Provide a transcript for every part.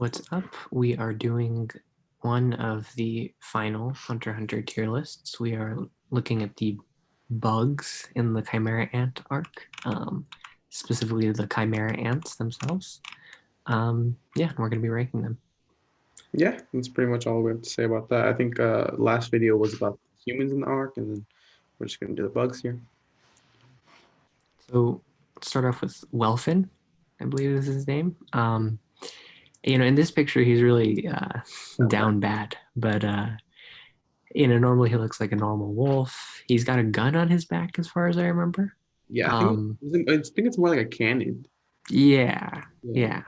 What's up? We are doing one of the final Hunter x Hunter tier lists. We are looking at the bugs in the Chimera ant arc, specifically the Chimera ants themselves. Yeah, we're going to be ranking them. Yeah, that's pretty much all we have to say about that. I think last video was about humans in the arc, and then we're just gonna do the bugs here. So let's start off with Welfin, I believe is his name. In this picture, he's really down bad, but normally he looks like a normal wolf. He's got a gun on his back, as far as I remember. Yeah, Um, I think it's more like a cannon. yeah, Yeah. yeah,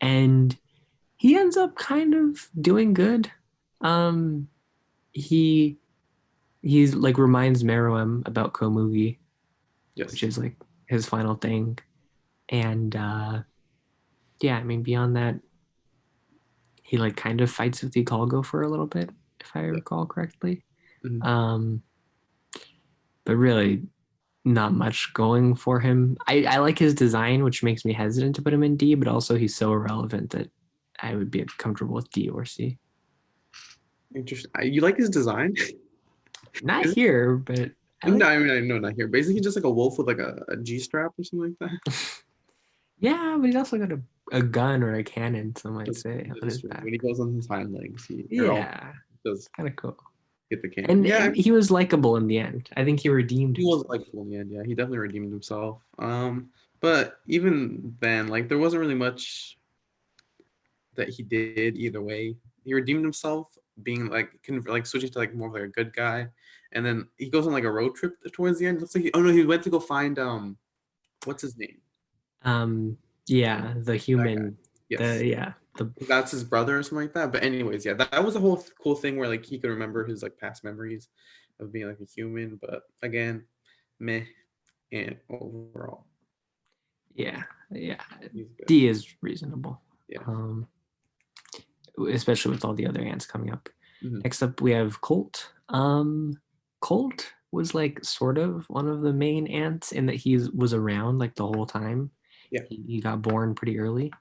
and he ends up kind of doing good. Um, he he's like reminds Meruem about Komugi, which Yes. is like his final thing, and yeah, I mean beyond that, he like kind of fights with Ikalgo for a little bit, if I Yeah. recall correctly. Mhm. Um, but really not much going for him. I like his design, which makes me hesitant to put him in D, but also he's so irrelevant that I would be comfortable with D or C. Interesting. You like his design? Not Is here, but I no, like. I mean, I know not here. Basically, just like a wolf with like a G strap or something like that. Yeah, but he's also got a gun or a cannon, some might say, That on is his true. When he back. goes on his hind legs, he all Yeah, does kind of cool. get the cannon. And, Yeah, I and mean, he was likable in the end. I think he redeemed he was himself. like in the end. Yeah, he definitely redeemed himself. But even then, like, there wasn't really much that he did either way. He redeemed himself, being like like switching to like more of like a good guy, and then he goes on like a road trip towards the end. Looks like oh no, he went to go find what's his name? Um, yeah, the That guy. human, Yes, the that's his brother or something like that. But anyways, yeah, that was a whole cool thing where like he could remember his like past memories of being like a human. But again, meh, and overall, yeah, yeah. he's good. D is reasonable. Yeah. Um, especially with all the other ants coming up. Hmm. Next up, we have Colt. Colt was like sort of one of the main ants in that he was around like the whole time. Yeah. He got born pretty early.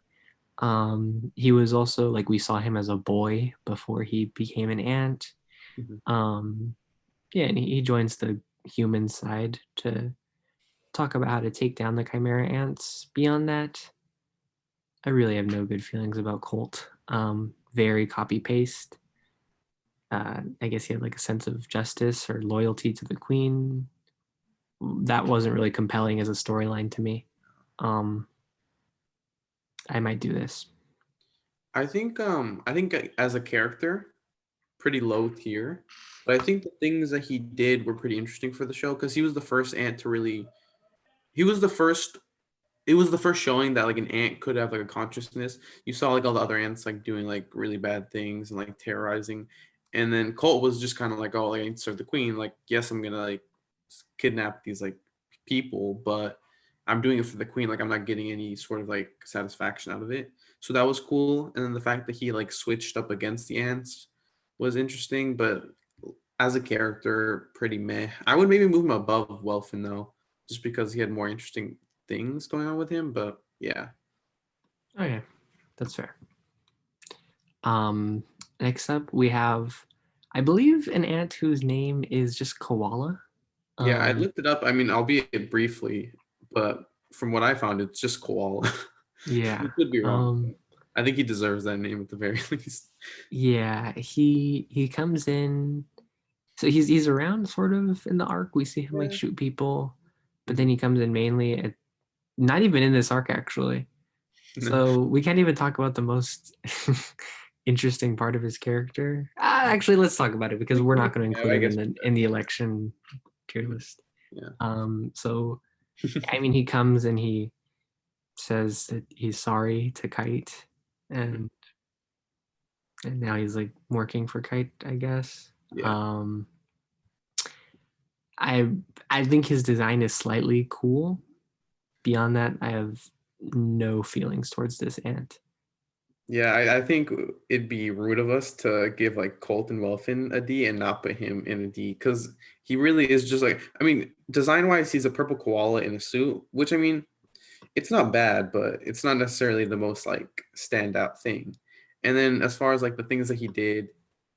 He was also like we saw him as a boy before he became an ant. Hmm. Um, yeah, and he joins the human side to talk about how to take down the Chimera ants. Beyond that, I really have no good feelings about Colt. Very copy paste. I guess he had like a sense of justice or loyalty to the queen. That wasn't really compelling as a storyline to me. Um, I might do this. I think as a character, pretty low tier. But I think the things that he did were pretty interesting for the show because he was the first ant to really. He was the first. It was the first showing that like an ant could have like a consciousness. You saw like all the other ants like doing like really bad things and like terrorizing, and then Colt was just kind of like, oh, like, I need to serve the queen. Like, yes, I'm gonna like kidnap these like people, but I'm doing it for the queen. Like, I'm not getting any sort of like satisfaction out of it. So that was cool. And then the fact that he like switched up against the ants was interesting, but as a character, pretty meh. I would maybe move him above Welfin though, just because he had more interesting things going on with him. But yeah, Okay, that's fair. Um, Next up, we have, I believe, an ant whose name is just Koala. yeah, I Um, looked it up. I mean, albeit briefly, but from what I found, it's just Koala. yeah. You could be wrong. Um, But I think he deserves that name at the very least. yeah. He comes in. So he's around sort of in the arc. We see him like Yeah. shoot people, but then Mhm. he comes in mainly at not even in this arc actually. So we can't even talk about the most interesting part of his character. Actually, let's talk about it because we're not going to Yeah, include I him guess. in the election tier Mhm. list. Yeah. So I mean, he comes and he says that he's sorry to Kite, Mhm. and now he's like working for Kite, I guess. Yeah. Um, I I think his design is slightly cool. Beyond that, I have no feelings towards this ant. Yeah, I think it'd be rude of us to give like Colt and Welfin a D and not put him in a D because he really is just like, I mean, design wise, he's a purple koala in a suit, which I mean, it's not bad, but it's not necessarily the most like standout thing. And then as far as like the things that he did,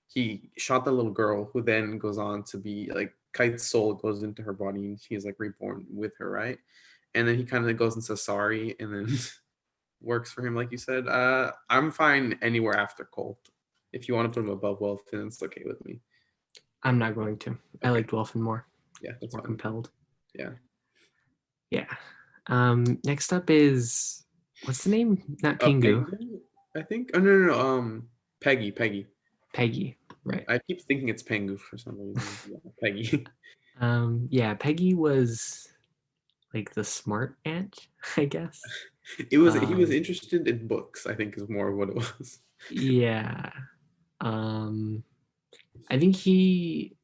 he shot the little girl who then goes on to be like Kite's soul goes into her body and he's like reborn with her, right? And then he kind of goes and says sorry and then works for him, like you said. I'm fine anywhere after Colt. If you want to put him above Welfin, it's okay with me. I'm not going to. I Okay. liked Welfin more. Yeah, that's More fine with me. compelled. Yeah. Yeah. Next up is what's the name? Not Pingu. Pengu, I think. Oh no. Peggy. Peggy. Right. I keep thinking it's Pengu for some reason. Yeah, Peggy. Yeah, Peggy was like the smart ant, I guess. He was Um, interested in books, I think is more what it was. yeah. Um, I think he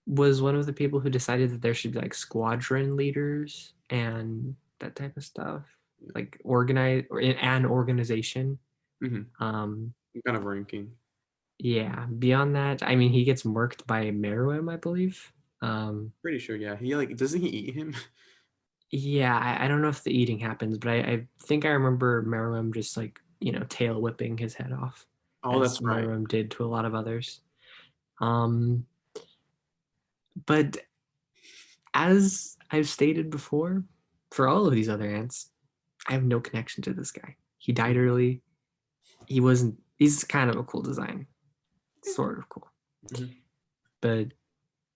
was one of the people who decided that there should be like squadron leaders and that type of stuff, like organize or an organization. Mm-hmm. Um, Kind of ranking. yeah. Beyond that, I mean, he gets murked by Meruem, I believe. Pretty sure, yeah. He like doesn't he eat him? Yeah, I don't know if the eating happens, but I think I remember Meruem just like tail whipping his head off, Oh, as that's right. Meruem did to a lot of others. Um, but as I've stated before, for all of these other ants, I have no connection to this guy. He died early. He wasn't. He's kind of a cool design, sort of cool, Mm-hmm. but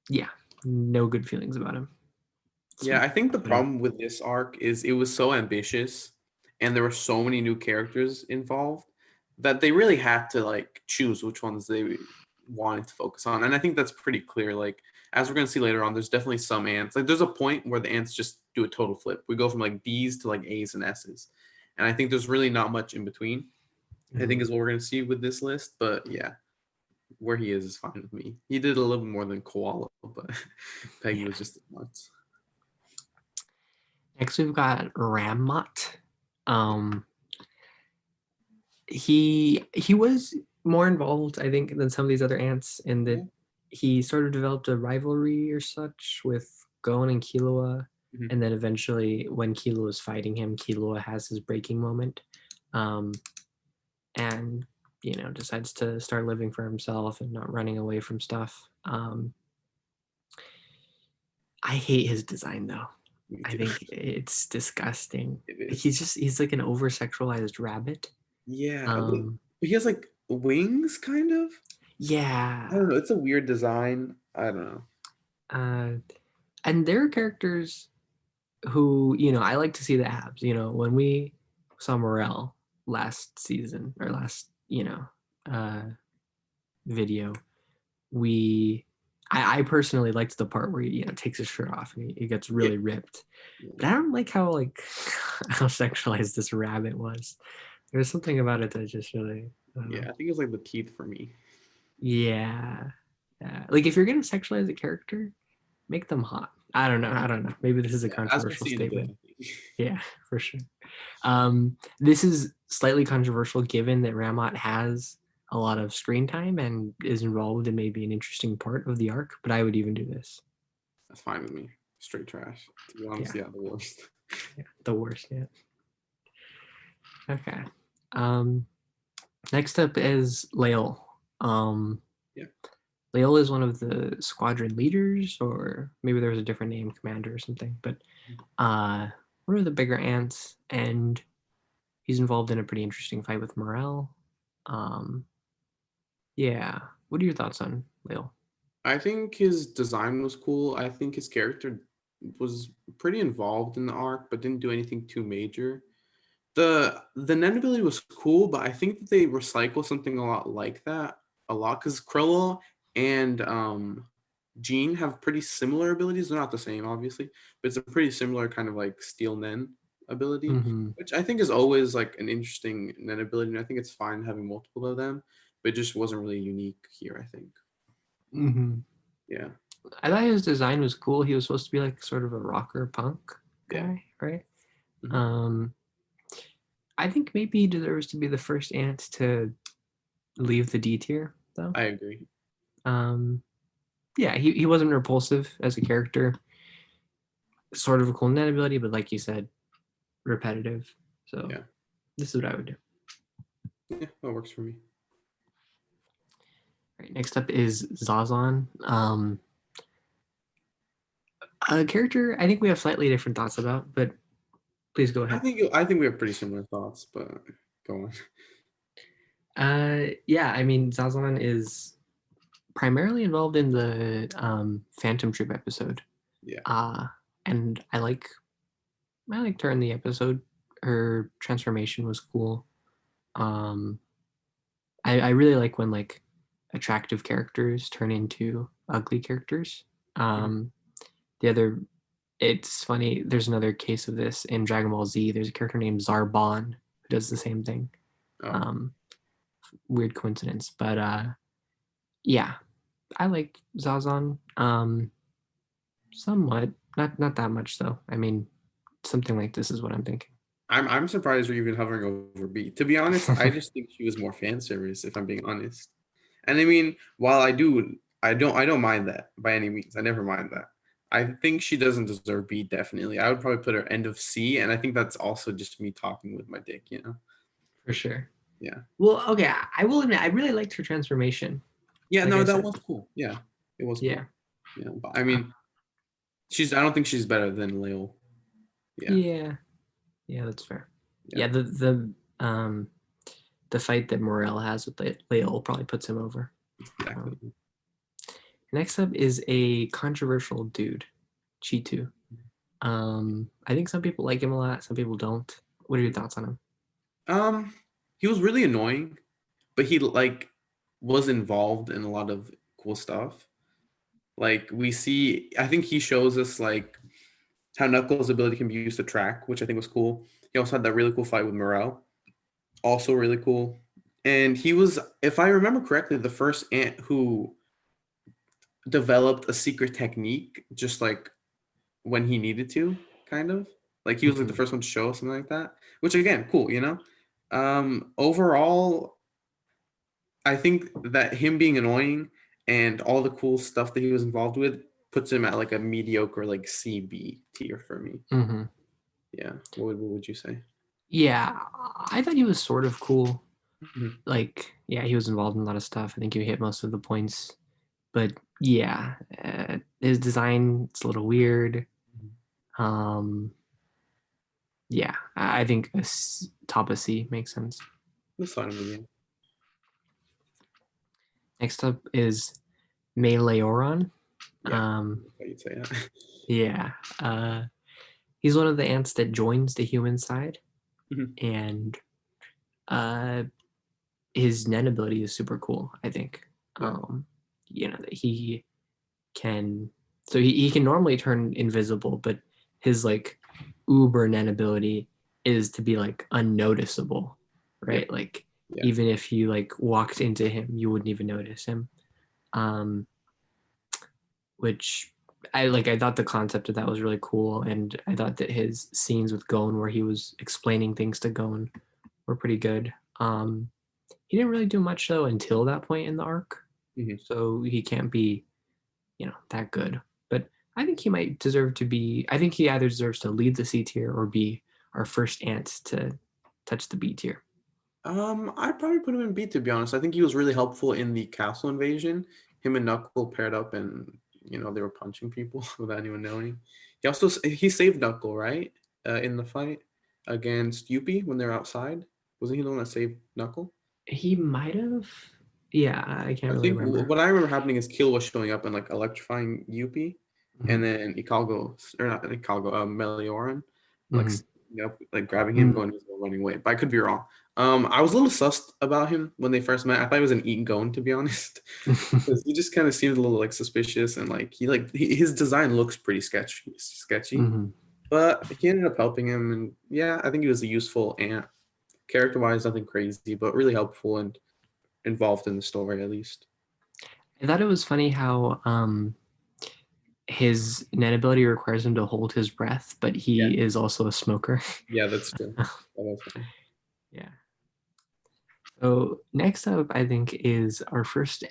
yeah, no good feelings about him. Yeah, So, I think the yeah. problem with this arc is it was so ambitious and there were so many new characters involved that they really had to like choose which ones they wanted to focus on. And I think that's pretty clear. Like as we're gonna see later on, there's definitely some ants. Like there's a point where the ants just do a total flip. We go from like D's to like A's and S's. And I think there's really not much in between. I think Mhm. is what we're gonna see with this list. But yeah, where he is fine with me. He did a little bit more than Koala, but Peggy Yeah. was just nuts. Next, we've got Ramot. Um, he was more involved, I think, than some of these other ants in that Yeah. he sort of developed a rivalry or such with Gon and Killua, Mhm. and then eventually, when Killua is fighting him, Killua has his breaking moment, um, and decides to start living for himself and not running away from stuff. I hate his design though. Me I too. think it's disgusting. It is. He's like an over sexualized rabbit. Yeah. Um, He has like wings, kind of. I yeah. don't know. It's a weird design. I don't know. Uh, and there are characters who, I like to see the abs. When we saw Morel last season or last, uh, video, we, I personally liked the part where he, takes his shirt off and he gets Yeah. really ripped. Yeah. But I don't like how how sexualized this rabbit was. There's something about it that just really, I don't know. Yeah, I think it's like the teeth for me. Yeah. Yeah. Like if you're gonna sexualize a character, make them hot. I don't know. I don't know. Maybe this is a Yeah, as we'll controversial see in a bit, statement. I think. Yeah, for sure. This is slightly controversial given that Ramot has a lot of screen time and is involved in maybe an interesting part of the arc, but I would even do this. That's fine with me. Straight trash. To be honest, Yeah, yeah, the worst. yeah, the worst. Yeah. Okay. Um, Next up is Leol. Um, Yeah. Leol is one of the squadron leaders, or maybe there was a different name, commander or something, but one of the bigger ants, and he's involved in a pretty interesting fight with Morel. Um, yeah. What are your thoughts on Leol? I think his design was cool. I think his character was pretty involved in the arc, but didn't do anything too major. The net ability was cool, but I think that they recycle something a lot like that a lot because Krillin and Jean have pretty similar abilities. They're not the same, obviously, but it's a pretty similar kind of like Steel Nen ability, Mm-hmm. which I think is always like an interesting Nen ability, and I think it's fine having multiple of them, but it just wasn't really unique here, I think. Mm-hmm. Yeah. I thought his design was cool. He was supposed to be like sort of a rocker punk Yeah. guy, right? Mhm. Um, I think maybe he deserves to be the first ant to leave the D tier, though. I agree. Um, yeah, he wasn't repulsive as a character. Sort of a cool net ability, but like you said, repetitive. So Yeah. this is what I would do. Yeah, that works for me. Right, next up is Zazan. A character I think we have slightly different thoughts about, but please go ahead. I think we have pretty similar thoughts, but go on. Yeah, I mean, Zazan is primarily involved in the Phantom Troop episode. Yeah. Uh, and I liked her in the episode. Her transformation was cool. Um, I really like when like attractive characters turn into ugly characters. Mhm. Um, the other, it's funny. There's another case of this in Dragon Ball Z. There's a character named Zarbon who does the same thing. Oh, Um, Weird coincidence, but yeah, I like Zazan. Somewhat, not that much though. I mean, something like this is what I'm thinking. I'm surprised you're even hovering over B. To be honest, I just think she was more fan service, if I'm being honest. And I mean, while I don't mind that by any means. I never mind that. I think she doesn't deserve B, definitely. I would probably put her end of C, and I think that's also just me talking with my dick, you know? For sure. Yeah. Well, okay, I will admit I really liked her transformation. Yeah, Like I no, that said, was cool. Yeah, it was yeah, cool. Yeah, but I uh, mean, I don't think she's better than Leol. Yeah, yeah, yeah. That's fair. yeah, Yeah, um the fight that Morel has with Leol probably puts him over. exactly. Um, Next up is a controversial dude, Chitu. I think some people like him a lot, some people don't. What are your thoughts on him? Um, he was really annoying, but he like was involved in a lot of cool stuff. Like we see, I think he shows us like how Knuckles' ability can be used to track, which I think was cool. He also had that really cool fight with Morel, also really cool. And he was, if I remember correctly, the first ant who developed a secret technique, just like when he needed to, kind of. Like he was like the Mm-hmm. first one to show something like that, which again, cool, you know. Overall, I think that him being annoying and all the cool stuff that he was involved with puts him at like a mediocre like CB tier for me. Mm-hmm. Yeah. What would you say? Yeah, I thought he was sort of cool. Mhm. Like, yeah, he was involved in a lot of stuff. I think he hit most of the points. But yeah, his design it's a little weird. Um, yeah, I think top of C makes sense. That's fine with me. Next up is Meleoron. Yeah. Um, That's how you'd say that. yeah, he's one of the ants that joins the human side, Mhm. and uh, his Nen ability is super cool. I think. Yeah. That he can. So he can normally turn invisible, but his like uber Nen ability is to be like unnoticeable, Yeah. right? Like Yeah. even if you like walked into him, you wouldn't even notice him. Um, which I thought the concept of that was really cool, and I thought that his scenes with Gon, where he was explaining things to Gon, were pretty good. He didn't really do much though until that point in the arc, Mhm. so he can't be that good. But I think he might deserve to be. I think he either deserves to lead the C tier or be our first ant to touch the B tier. I'd probably put him in B to be honest. I think he was really helpful in the castle invasion. Him and Knuckle paired up, and they were punching people without anyone knowing. He saved Knuckle right in the fight against Youpi when they're outside. Wasn't he the one that saved Knuckle? He might have. Yeah, I can't I really think remember. what I remember happening is Kill was showing up and like electrifying Youpi, Mm-hmm. and then Ikalgo or not Ikalgo, Meleoron, like Mm-hmm. like grabbing him, Mm-hmm. going running away. But I could be wrong. I was a little sussed about him when they first met. I thought he was an Eat Gon, to be honest, because he just kind of seemed a little like suspicious and like his design looks pretty sketchy. Mm-hmm. But he ended up helping him, and yeah, I think he was a useful ant. Character wise, nothing crazy, but really helpful and involved in the story at least. I thought it was funny how his net ability requires him to hold his breath, but Yeah, he is also a smoker. yeah, that's true. That was funny. Yeah. So next up, I think is oh, our first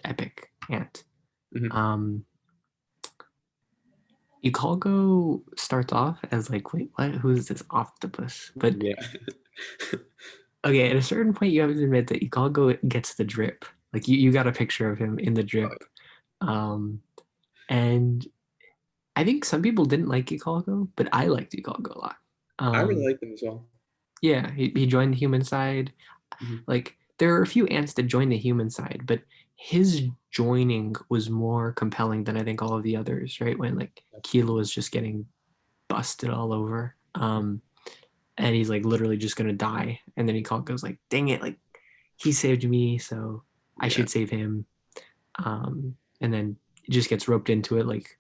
epic ant. Mhm. Um, Ikalgo starts off as like, wait, what? Who is this octopus? But Yeah. okay, at a certain point, you have to admit that Ikalgo gets the drip. Like you got a picture of him in the drip. Um, and I think some people didn't like Ikalgo, but I liked Ikalgo a lot. I really Um, like them as well. yeah, he joined the human side. Mhm. Like there are a few ants that joined the human side, but his joining was more compelling than I think all of the others, right? When like Kilo was just getting busted all over. And he's like literally just gonna die. And then he goes like, dang it, like he saved me, so I Yeah. should save him. And then just gets roped into it like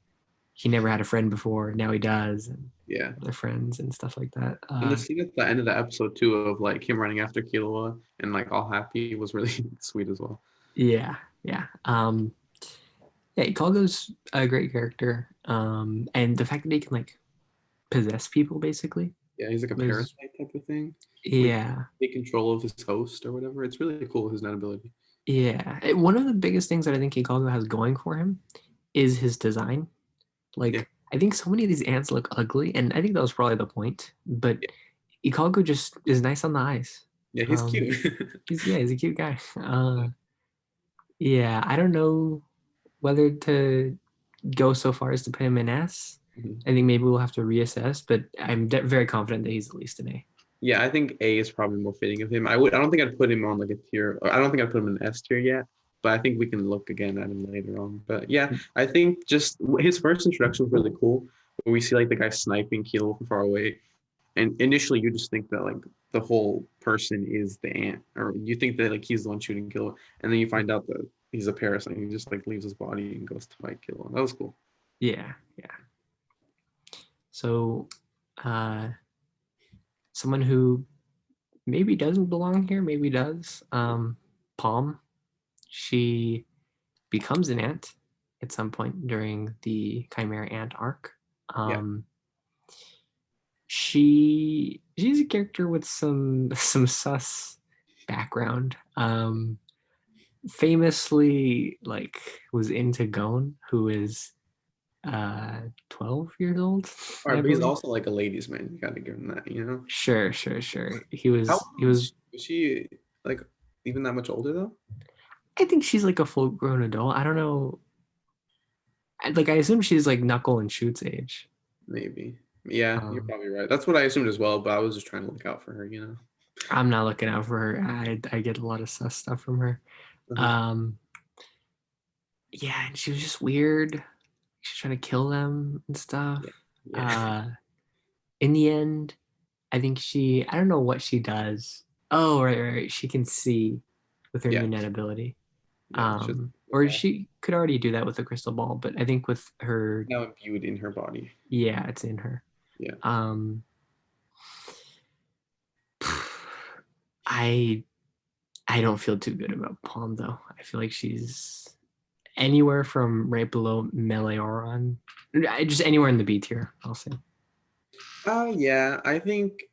he never had a friend before, now he does, and Yeah. they're friends and stuff like that. And the scene at the end of the episode too of like him running after Killua and like all happy was really sweet as well. Yeah, yeah. Yeah, Ikalgo's a great character. And the fact that he can like possess people basically Yeah, he's like a was parasite type of thing. We yeah, take control of his host or whatever. It's really cool his net ability. yeah. One of the biggest things that I think Ikalgo has going for him is his design. Yeah. Like I think so many of these ants look ugly, and I think that was probably the point. But Yeah, Ikalgo just is nice on the eyes. yeah he's Um, cute. he's a cute guy. Yeah. Yeah, I don't know whether to go so far as to put him in S. Mhm. I think maybe we'll have to reassess, but I'm very confident that he's at least an A. Yeah, I think A is probably more fitting of him. I don't think I'd put him on like a tier. Or I don't think I'd put him in S tier yet. But I think we can look again at him later on. But yeah, I think just his first introduction was really cool. Where we see like the guy sniping Kilo from far away, and initially you just think that like the whole person is the ant, or you think that like he's the one shooting Kilo, and then you find out that he's a parasite. And he just like leaves his body and goes to fight Kilo. That was cool. Yeah, yeah. So, uh, someone who maybe doesn't belong here, maybe does. Palm. She becomes an ant at some point during the Chimera Ant arc. Yeah. Um, she's a character with some sus background. Famously, like was into Gon, who is 12 years old, All I right, but he's believe. also like a ladies' man. You gotta give him that, you know. Sure, sure, sure. How He old was. is she? Like even that much older though? I think she's like a full grown adult. I don't know. Like I assume she's like Knuckle and Shoot's age. Maybe. Yeah, you're Um, probably right. That's what I assumed as well, but I was just trying to look out for her, you know. I'm not looking out for her. I get a lot of sus stuff from her. Uh-huh. Um, yeah, and she was just weird. She's trying to kill them and stuff. Yeah. Yeah. Uh, in the end, I don't know what she does. Oh, right. She can see with her Yeah. new net ability. Yeah. She's Or she could already do that with a crystal ball, but I think with her, now imbued in her body. yeah, it's in her. Yeah. Um, I I don't feel too good about Palm though. I feel like she's anywhere from right below Meleoron, just anywhere in the B tier. I'll say. Yeah, I think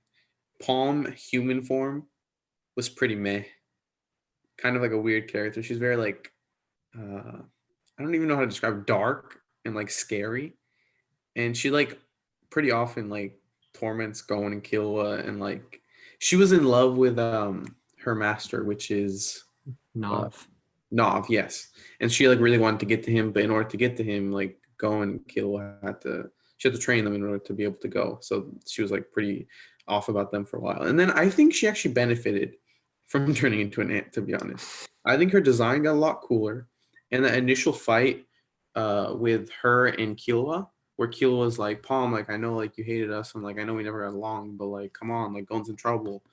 Palm human form was pretty meh. Kind of like a weird character. She's very like I don't even know how to describe dark and like scary. And she like pretty often like torments Gon and Killua and like she was in love with her master, which is uh Nov. Nov, yes. And she like really wanted to get to him, but in order to get to him, like Gon and Killua had to she had to train them in order to be able to go. So she was like pretty off about them for a while. And then I think she actually benefited from turning into an ant, to be honest. I think her design got a lot cooler. And the initial fight with her and Killua, where Killua was like, Palm, like I know like you hated us, and like I know we never got along, but like come on, like Gon's in trouble.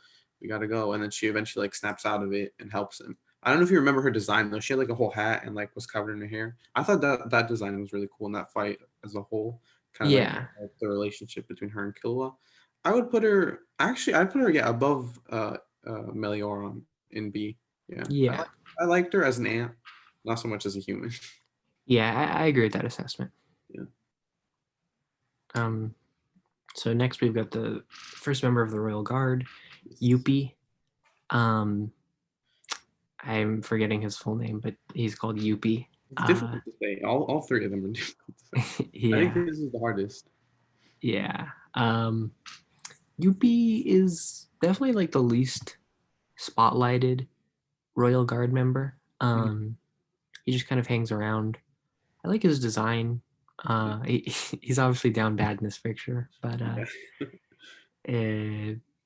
We gotta go. And then she eventually like snaps out of it and helps him. I don't know if you remember her design though. She had like a whole hat and like was covered in her hair. I thought that design was really cool in that fight as a whole. Kind of like Yeah, the relationship between her and Killua. I would put her actually. I'd put her above Meleoron in B. Yeah, yeah, I liked her as an ant, not so much as a human. yeah. I agree with that assessment. Yeah. Um, so next we've got the first member of the Royal Guard, Youpi. Um, I'm forgetting his full name, but he's called Youpi. It's Uh, difficult to say. All three of them are difficult to say. I think yeah, this is the hardest. yeah. Youpi is definitely like the least spotlighted Royal Guard member. Mhm. He just kind of hangs around. I like his design. He's obviously down bad in this picture, but Yeah.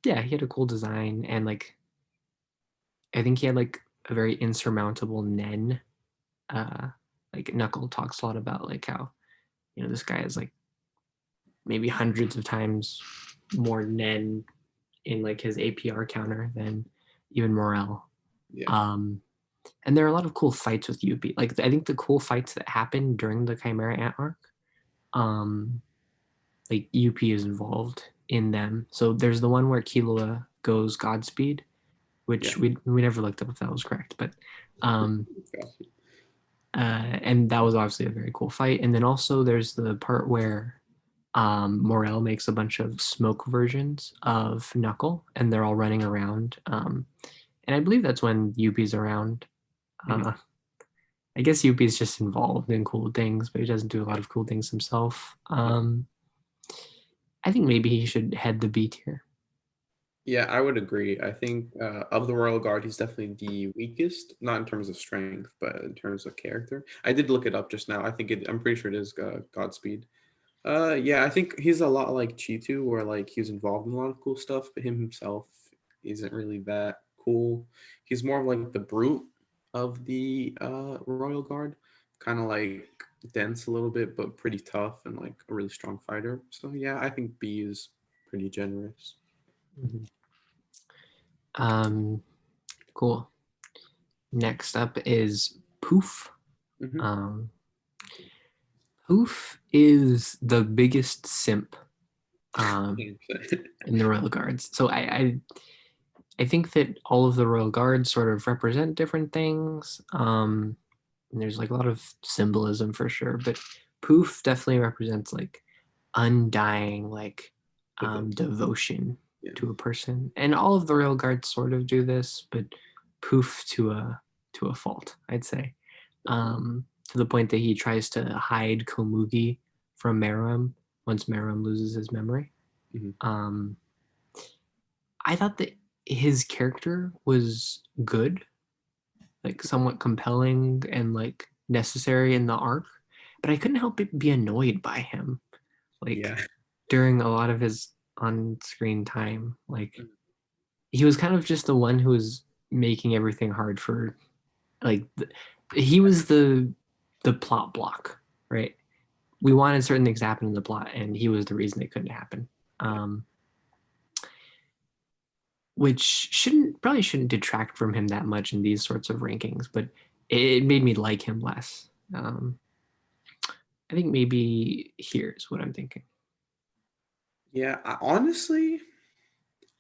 yeah, he had a cool design, and like I think he had like a very insurmountable Nen. Uh, like Knuckle talks a lot about like how this guy is like maybe hundreds of times more Nen in like his APR counter than even Morel. Yeah. Um, and there are a lot of cool fights with Youpi. Like I think the cool fights that happen during the Chimera Ant arc, um, like Youpi is involved in them. So there's the one where Killua goes Godspeed, Yeah. which we never looked up if that was correct, but um, and that was obviously a very cool fight. And then also there's the part where Morel makes a bunch of smoke versions of Knuckle, and they're all running around. And I believe that's when Youpi's around. Mhm. Uh, I guess Youpi's just involved in cool things, but he doesn't do a lot of cool things himself. Yeah. I think maybe he should head the B tier. Yeah, I would agree. I think of the Royal Guard, he's definitely the weakest, not in terms of strength, but in terms of character. I did look it up just now. I'm pretty sure it is Godspeed. Yeah, I think he's a lot like Chitu, where like he's involved in a lot of cool stuff, but him himself isn't really that cool. He's more of like the brute of the Royal Guard, kind of like dense a little bit, but pretty tough and like a really strong fighter. So yeah, I think B is pretty generous. Mm-hmm. Um, cool. Next up is Poof. Hmm. Um, Poof is the biggest simp um, in the Royal Guards. So I think that all of the Royal Guards sort of represent different things. And there's like a lot of symbolism for sure, but Poof definitely represents like undying like devotion Yeah. to a person. And all of the Royal Guards sort of do this, but Poof to a fault, I'd say. To the point that he tries to hide Komugi from Meruem once Meruem loses his memory. Hmm. Um, I thought that his character was good, like somewhat compelling and like necessary in the arc, but I couldn't help but be annoyed by him. Like Yeah. during a lot of his on-screen time, like he was kind of just the one who was making everything hard for like he was the plot block, right? We wanted certain things to happen in the plot, and he was the reason it couldn't happen. Yeah. Um, which shouldn't detract from him that much in these sorts of rankings, but it made me like him less. I think maybe here's what I'm thinking. Yeah. Honestly,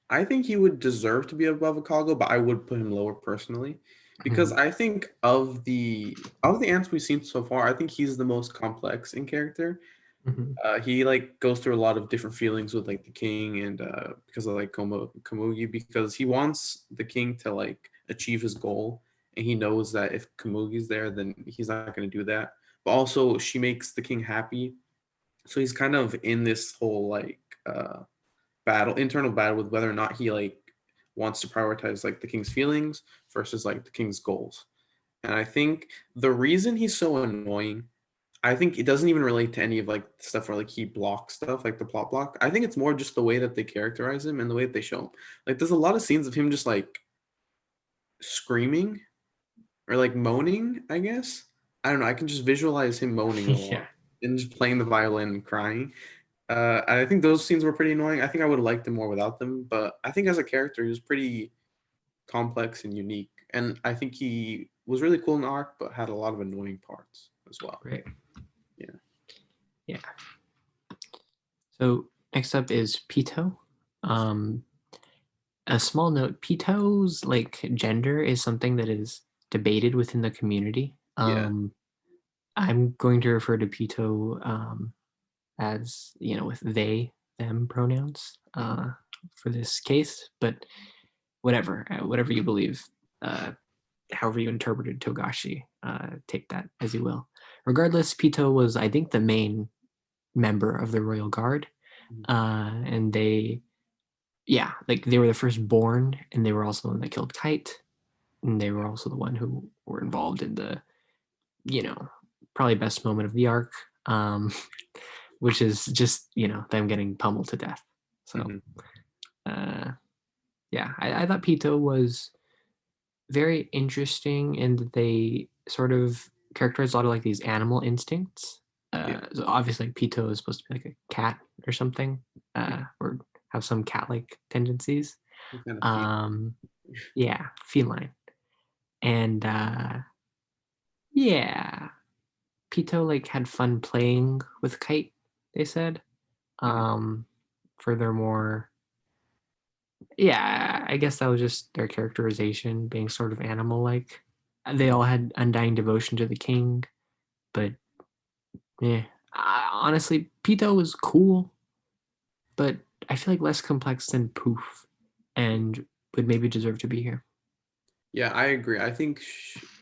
I think he would deserve to be above Ikalgo, but I would put him lower personally, because Mhm. I think of the ants we've seen so far, I think he's the most complex in character. Mhm. He like goes through a lot of different feelings with like the king, and because of like Komugi, because he wants the king to like achieve his goal, and he knows that if Komugi's there, then he's not going to do that. But also, she makes the king happy, so he's kind of in this whole like internal battle with whether or not he like wants to prioritize like the king's feelings versus like the king's goals. And I think the reason he's so annoying, I think it doesn't even relate to any of like stuff where like he blocks stuff like the plot block. I think it's more just the way that they characterize him and the way that they show him. Like there's a lot of scenes of him just like screaming or like moaning, I guess. I don't know. I can just visualize him moaning a lot Yeah. and just playing the violin and crying. I think those scenes were pretty annoying. I think I would have liked them more without them, but I think as a character, he was pretty complex and unique. And I think he was really cool in the arc, but had a lot of annoying parts as well. Great. Yeah. Yeah. So next up is Pitou. Um, a small note: Pitou's like gender is something that is debated within the community. Yeah. I'm going to refer to Pitou as with they them pronouns Mhm. for this case, but whatever you believe, uh, however you interpreted Togashi. take that as you will. Regardless, Pitou was, I think, the main member of the royal guard, Mhm. and yeah, like they were the first born, and they were also the one that killed Kite, and they were also the one who were involved in the, you know, probably best moment of the arc, um, which is just them getting pummeled to death. So Mhm. uh, yeah, I thought Pitou was very interesting in that they sort of characterize a lot of like these animal instincts. Yeah. So obviously, like, Pitou is supposed to be like a cat or something, or have some cat-like tendencies. What kind of feel? Um, yeah, feline, and yeah, Pitou like had fun playing with Kite. They said. Mhm. Um, Furthermore, yeah, I guess that was just their characterization being sort of animal-like. They Mhm. all had undying devotion to the king, but yeah, honestly, Pitou was cool, but I feel like less complex than Poof, Yeah. and would maybe deserve to be here. Yeah, I agree. I think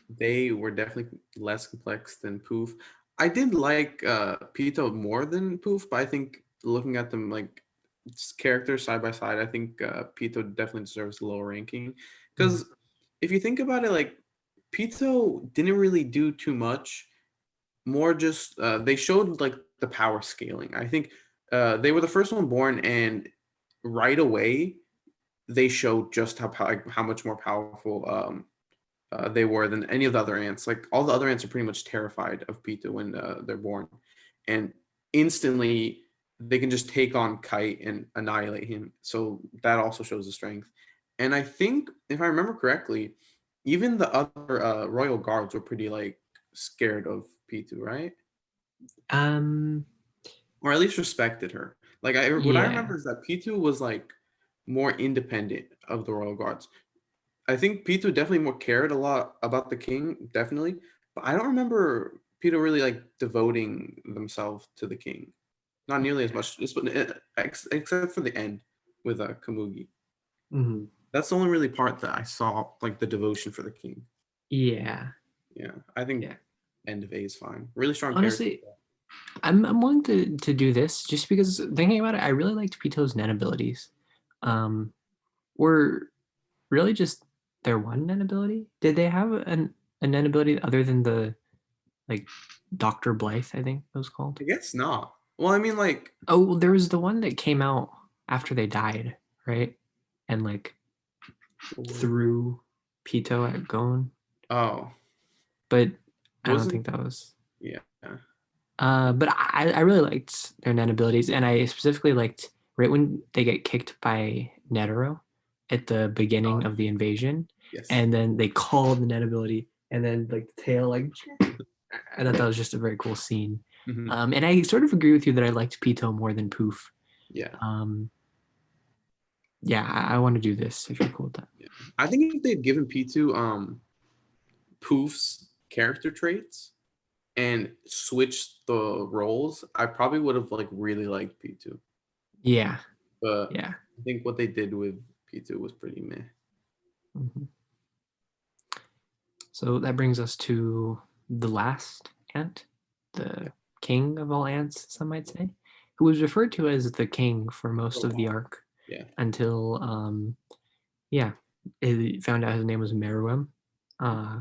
they were definitely less complex than Poof. I did like Pito more than Poof, but I think looking at them like characters side by side, I think Pito definitely deserves a lower ranking. Mhm. Because if you think about it, like Pito didn't really do too much. More just they showed like the power scaling. I think they were the first one born, and right away they showed just how much more powerful they were than any of the other ants. Like all the other ants are pretty much terrified of Pitou when they're born, and instantly they can just take on Kite and annihilate him. So that also shows the strength. And I think if I remember correctly, even the other royal guards were pretty like scared of Pitou, right? Um, Or at least respected her. Like what I yeah. remember is that Pitou was like more independent of the royal guards. I think Pitou definitely more cared a lot about the king, definitely. But I don't remember Pitou really like devoting themselves to the king. Not nearly as much, except for the end with Kamugi. Mhm. That's the only really part that I saw like the devotion for the king. Yeah, Yeah, I think yeah. end of A is fine. Really strong character. Honestly, I'm willing to do this just because thinking about it, I really liked Pitou's net abilities. Were really just their one net ability? Did they have a net ability other than the like Dr. Blythe, I think it was called? I guess not. Well, I mean, like, Oh, well, there was the one that came out after they died, right? And like threw Pitou at Gon, oh, but I don't wasn't think that was. yeah. But I really liked their net abilities, and I specifically liked right when they get kicked by Netero at the beginning Oh, of the invasion, yes. and then they call the net ability, and then like the tail, like I thought that was just a very cool scene. Hmm. And I sort of agree with you that I liked Pitou more than Poof. Yeah. Um, yeah, I want to do this if you're cool with that. Yeah. I think if they'd given P2 Poof's character traits and switched the roles, I probably would have like really liked P2. Yeah, But yeah. I think what they did with P2 was pretty meh. Mhm. So that brings us to the last ant, Yeah. the king of all ants, some might say, who was referred to as the king for For most a of the while. arc Yeah. until, yeah, it found out his name was Meruem. Uh,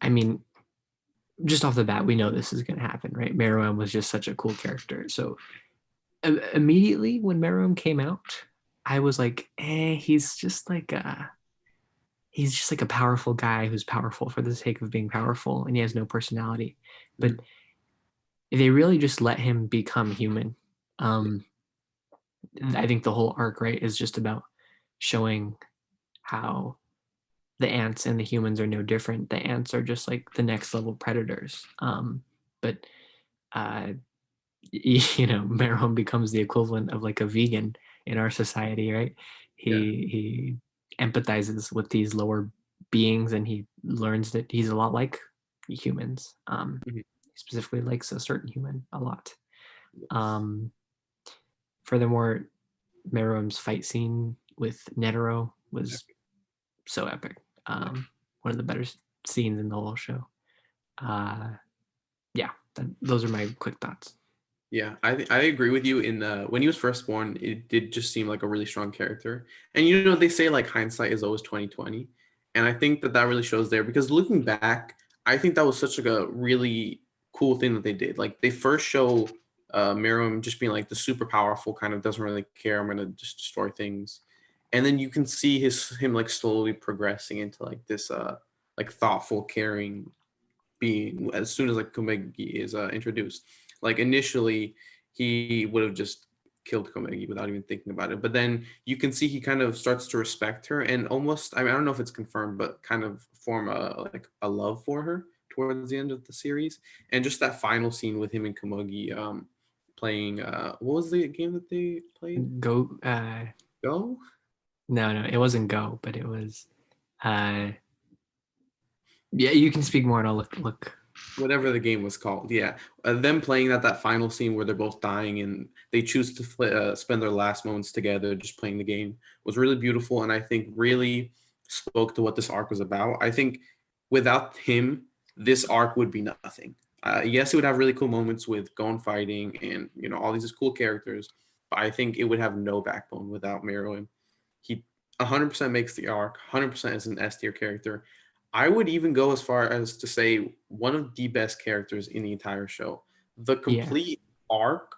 I mean, just off the bat, we know this is going to happen, right? Meruem was just such a cool character. So immediately when Meruem came out, I was like, he's just like a powerful guy who's powerful for the sake of being powerful, and he has no personality. But Mhm. they really just let him become human. Yeah. Um, I think the whole arc, right, is just about showing how the ants and the humans are no different. The ants are just like the next level predators. But uh, Meron becomes the equivalent of like a vegan in our society, right? Yeah. He empathizes with these lower beings, and he learns that he's a lot like humans. Mhm. He specifically likes a certain human a lot. Yes. Um, Furthermore, Meruem's fight scene with Netero was so epic. Yeah. One of the better scenes in the whole show. Yeah, those are my quick thoughts. Yeah, I agree with you. In when he was first born, it did just seem like a really strong character. And you know, they say like hindsight is always 2020, and I think that that really shows there because looking back, I think that was such like a really cool thing that they did. Like they first show Meruem just being like the super powerful kind of doesn't really care. I'm gonna just destroy things, and then you can see him like slowly progressing into like this like thoughtful, caring being as soon as like Komegi is introduced. Like initially, he would have just killed Komegi without even thinking about it. But then you can see he kind of starts to respect her and almost, I mean, I don't know if it's confirmed, but kind of form a like a love for her towards the end of the series. And just that final scene with him and Komogi playing what was the game that they played? Go. Go? No, it wasn't Go, but it was. Yeah, you can speak more, and I'll look. Whatever the game was called. Yeah, them playing that final scene where they're both dying and they choose to spend their last moments together, just playing the game, was really beautiful, and I think really spoke to what this arc was about. I think without him, this arc would be nothing. Yes, it would have really cool moments with Gon fighting and you know all these cool characters, but I think it would have no backbone without Meruem. He 100% makes the arc, 100% is an S tier character. I would even go as far as to say one of the best characters in the entire show. The Yeah, complete arc,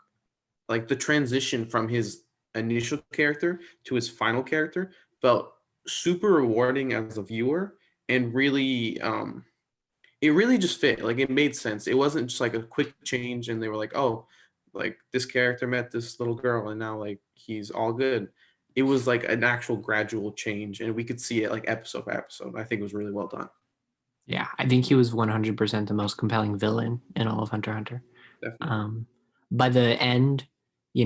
like the transition from his initial character to his final character, felt super rewarding as a viewer and really it really just fit. Like it made sense. It wasn't just like a quick change and they were like, "Oh, like this character met this little girl and now like he's all good." It was like an actual gradual change and we could see it like episode by episode. I think it was really well done. yeah. I think he was 100% the most compelling villain in all of Hunter x Hunter. Definitely. Um, by the end,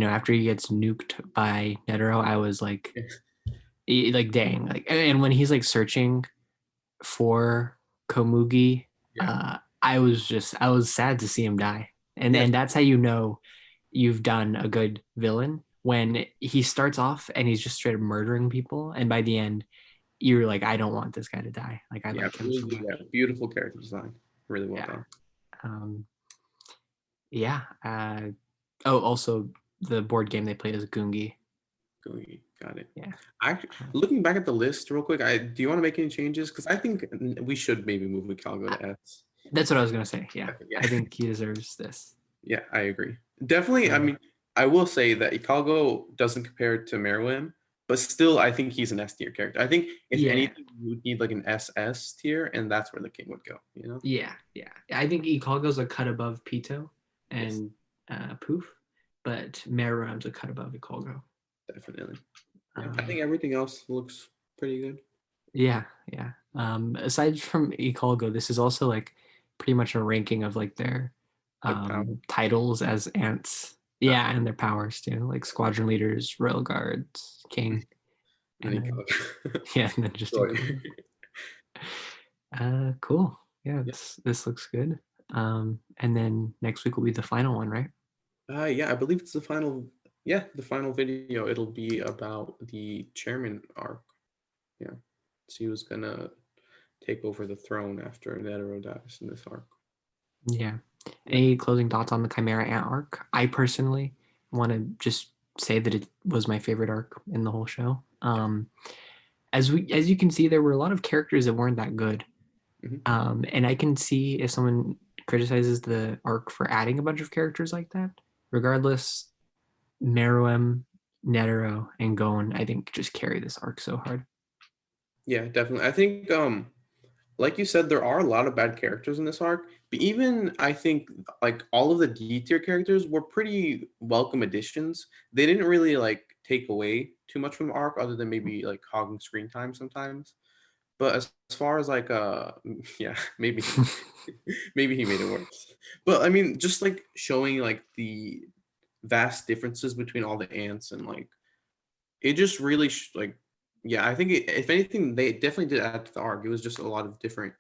after he gets nuked by Netero, I was like, like dang, like, and when he's like searching for Komugi, Yeah. I was sad to see him die, and Yes. and that's how you know you've done a good villain when he starts off and he's just straight up murdering people, and by the end you're like, I don't want this guy to die. Like I Yeah. like him so Really, much. yeah. Beautiful character design. Really well Yeah. done. Um, yeah. Oh, also the board game they played is Gungi. Got it. Yeah. I looking back at the list real quick. Do you want to make any changes? Because I think we should maybe move Ikalgo I, to S. that's what I was gonna say. Yeah, Okay, yeah. I think he deserves this. Yeah, I agree. Definitely. I mean, I will say that Ikalgo doesn't compare to Meruem, but still, I think he's an S tier character. I think if Yeah, anything, you would need like an SS tier, and that's where the king would go. You know? yeah. I think Ikalgo's a cut above Pitou Yes, and Poof, but Meruem's a cut above Ikalgo. definitely. Yeah, I Um, think everything else looks pretty good. yeah. Aside from Ikalgo, this is also like pretty much a ranking of like their Like power. titles as ants. Uh, Yeah, and their powers too, like squadron leaders, royal guards, king, and and then Ikalgo. yeah, and then just Right. Ikalgo. Cool. Yeah, Yeah. this looks good. And then next week will be the final one, right? Yeah, I believe it's the final. Yeah, the final video. It'll be about the chairman arc. Yeah, she was gonna take over the throne after Netero dies in this arc. Yeah. Yeah. Any closing thoughts on the Chimera Ant arc? I personally want to just say that it was my favorite arc in the whole show. As you can see, there were a lot of characters that weren't that good. Mhm. And I can see if someone criticizes the arc for adding a bunch of characters like that. Regardless, Meruem, Netero, and Gon, I think just carry this arc so hard. Yeah, definitely. I think like you said, there are a lot of bad characters in this arc, but even I think like all of the D tier characters were pretty welcome additions. They didn't really like take away too much from the arc other than maybe like hogging screen time sometimes. But as far as like yeah, maybe maybe he made it worse. But I mean just like showing like the vast differences between all the ants and like it just really like yeah, I think if anything they definitely did add to the arc. It was just a lot of different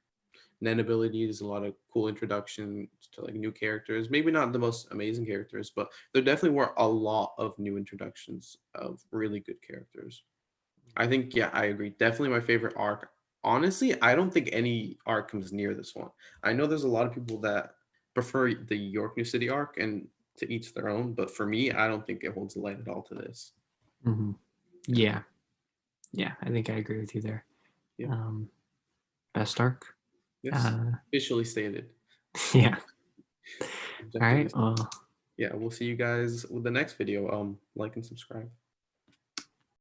net abilities, a lot of cool introductions to like new characters. Maybe not the most amazing characters, but there definitely were a lot of new introductions of really good characters. I think yeah, I agree. Definitely my favorite arc. honestly, I don't think any arc comes near this one. I know there's a lot of people that prefer the York New City arc, and to each their own. But for me, I don't think it holds a light at all to this. Mm-hmm. Yeah. Yeah. Yeah, I think I agree with you there. Yeah. Best arc. Yes. Officially stated. Yeah. All Objectively. right. Well, Yeah. We'll see you guys with the next video. Like and subscribe.